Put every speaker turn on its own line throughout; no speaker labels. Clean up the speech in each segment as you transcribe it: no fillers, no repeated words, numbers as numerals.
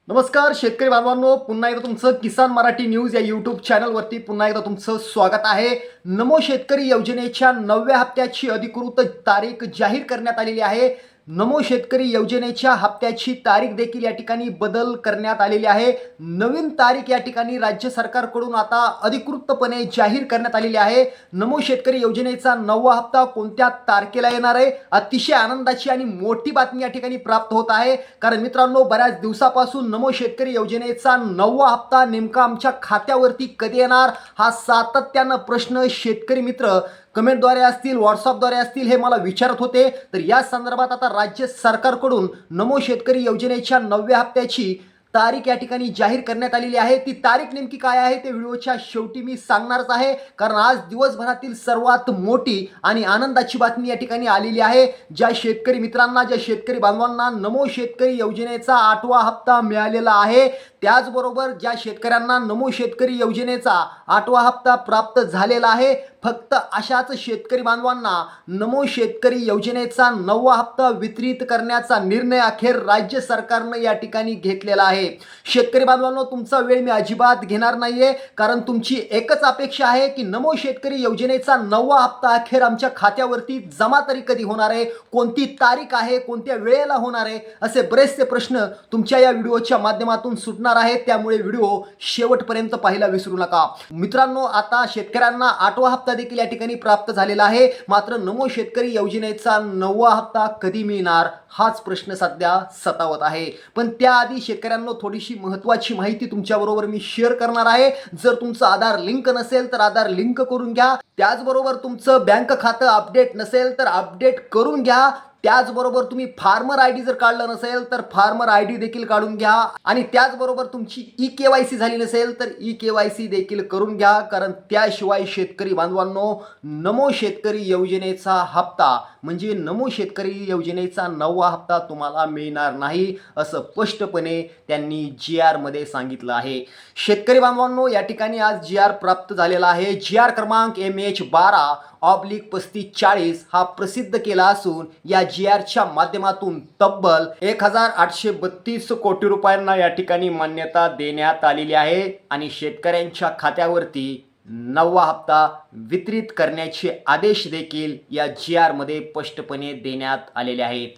नमस्कार शेतकरी बांधवांनो, पुन्हा एकदा तुमचं किसान मराठी न्यूज या यूट्यूब चॅनलवरती पुन्हा एकदा तुमचं स्वागत आहे। नमो शेतकरी योजनेच्या 9व्या हप्त्याची अधिकृत तारीख जाहीर करण्यात आलेली आहे। नमो शेतकरी योजनेच्या हप्त्याची तारीख देखील या ठिकाणी बदल करण्यात आलेली आहे। नवीन तारीख या ठिकाणी राज्य सरकारकडून आता अधिकृतपणे जाहीर करण्यात आलेली आहे। नमो शेतकरी योजनेचा 9वा हप्ता कोणत्या तारखेला येणार आहे? अतिशय आनंदाची आणि मोठी बातमी या ठिकाणी प्राप्त होत आहे, कारण मित्रांनो बऱ्याच दिवसापासून नमो शेतकरी योजनेचा 9वा हप्ता नेमका आमच्या खात्यावरती कधी येणार हा सातत्यानं प्रश्न शेतकरी मित्र कमेंटद्वारे असतील, व्हॉट्सअपद्वारे असतील हे मला विचारत होते। तर या संदर्भात आता राज्य सरकारकडून नमो शेतकरी योजनेच्या 9व्या हप्त्याची तारीख या ठिकाणी जाहीर करण्यात आलेली आहे। ती तारीख नेमकी काय आहे ते व्हिडिओच्या शेवटी मी सांगणारच आहे, कारण आज दिवसभरातील सर्वात मोठी आणि आनंदाची बातमी या ठिकाणी आलेली आहे। ज्या शेतकरी मित्रांना, ज्या शेतकरी बांधवांना नमो शेतकरी योजनेचा 8वा हप्ता मिळालेला आहे, त्याचबरोबर ज्या शेतकऱ्यांना नमो शेतकरी योजनेचा 8वा हप्ता प्राप्त झालेला आहे, फक्त अशाच शेतकरी बांधवांना नमो शेतकरी योजनेचा 9वा हप्ता वितरित करण्याचा निर्णय अखेर राज्य सरकारने या ठिकाणी घेतलेला आहे। शेतकरी बांधवांनो, तुमचा वेळ मी अजिबात घेणार नाहीये, कारण तुमची एकच अपेक्षा आहे की नमो शेतकरी योजनेचा 9वा हप्ता अखेर आमच्या खात्यावरती जमा तरी कधी होणार आहे, कोणती तारीख आहे, कोणत्या वेळेला होणार आहे, असे बरेचसे प्रश्न तुमच्या या व्हिडिओच्या माध्यमातून सुटणार आहेत। त्यामुळे व्हिडिओ शेवटपर्यंत पाहायला विसरू नका। मित्रांनो, आता शेतकऱ्यांना 8वा हप्ता देखील या ठिकाणी प्राप्त झालेला आहे, मात्र नमो शेतकरी योजनेचा 9वा हप्ता कधी मिळणार हाच प्रश्न सध्या सतावत आहे। पण त्याआधी शेतकऱ्यांना थोडीशी महत्त्वाची माहिती तुमच्याबरोबर मी शेअर करणार आहे। जर तुमचं आधार लिंक नसेल तर आधार लिंक करून घ्या, त्याचबरोबर तुमचं बँक खातं अपडेट नसेल तर अपडेट करून घ्या, त्याचबरोबर तुम्ही फार्मर आयडी जर काढलं नसेल तर फार्मर आयडी देखील काढून घ्या, आणि त्याचबरोबर तुमची ई-केवायसी झाली नसेल तर ई-केवायसी देखील करून घ्या, कारण त्याशिवाय शेतकरी बांधवांनो नमो शेतकरी योजनेचा हप्ता म्हणजे नमो शेतकरी योजनेचा 9वा हप्ता तुम्हाला मिळणार नाही, असं स्पष्टपणे त्यांनी GR मध्ये सांगितलं आहे। शेतकरी बांधवांनो, या ठिकाणी आज GR प्राप्त झालेला आहे। GR क्रमांक MH12/3540 हा प्रसिद्ध केला असून या GRच्या माध्यमातून तब्बल 1832 कोटी रुपयांना या ठिकाणी मान्यता देण्यात आलेली आहे, आणि शेतकऱ्यांच्या खात्यावरती 9वा हप्ता वितरित करण्याचे आदेश देखील या GR मध्ये स्पष्टपणे देण्यात आलेले आहेत।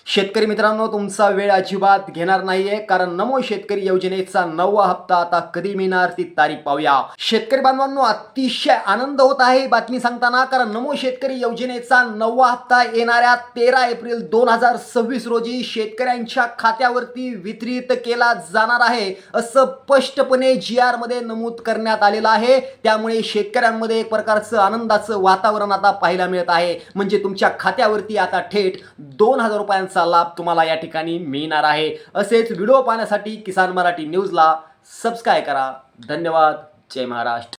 शेतकरी मित्रांनो, तुमचा वेळ अजिबात घेणार नाहीये, कारण नमो शेतकरी योजनेचा 9वा हप्ता आता कधी मिळणार ती तारीख पाहूया। शेतकरी बांधवांनो, अतिशय आनंद होत आहे बातमी सांगताना, कारण नमो शेतकरी योजनेचा 9वा हप्ता येणाऱ्या 13 एप्रिल 2026 रोजी शेतकऱ्यांच्या खात्यावरती वितरित केला जाणार आहे, असं स्पष्टपणे GR मध्ये नमूद करण्यात आलेलं आहे। त्यामुळे शेतकऱ्यांमध्ये एक प्रकारचं आनंदाचं वातावरण आता पाहायला मिळत आहे, म्हणजे तुमच्या खात्यावरती आता थेट 2000 रुपयांचा लाभ तुम्हाला या ठिकाणी मिळणार आहे। असेच व्हिडिओ पाहण्यासाठी किसान मराठी न्यूजला सबस्क्राइब करा। धन्यवाद। जय महाराष्ट्र।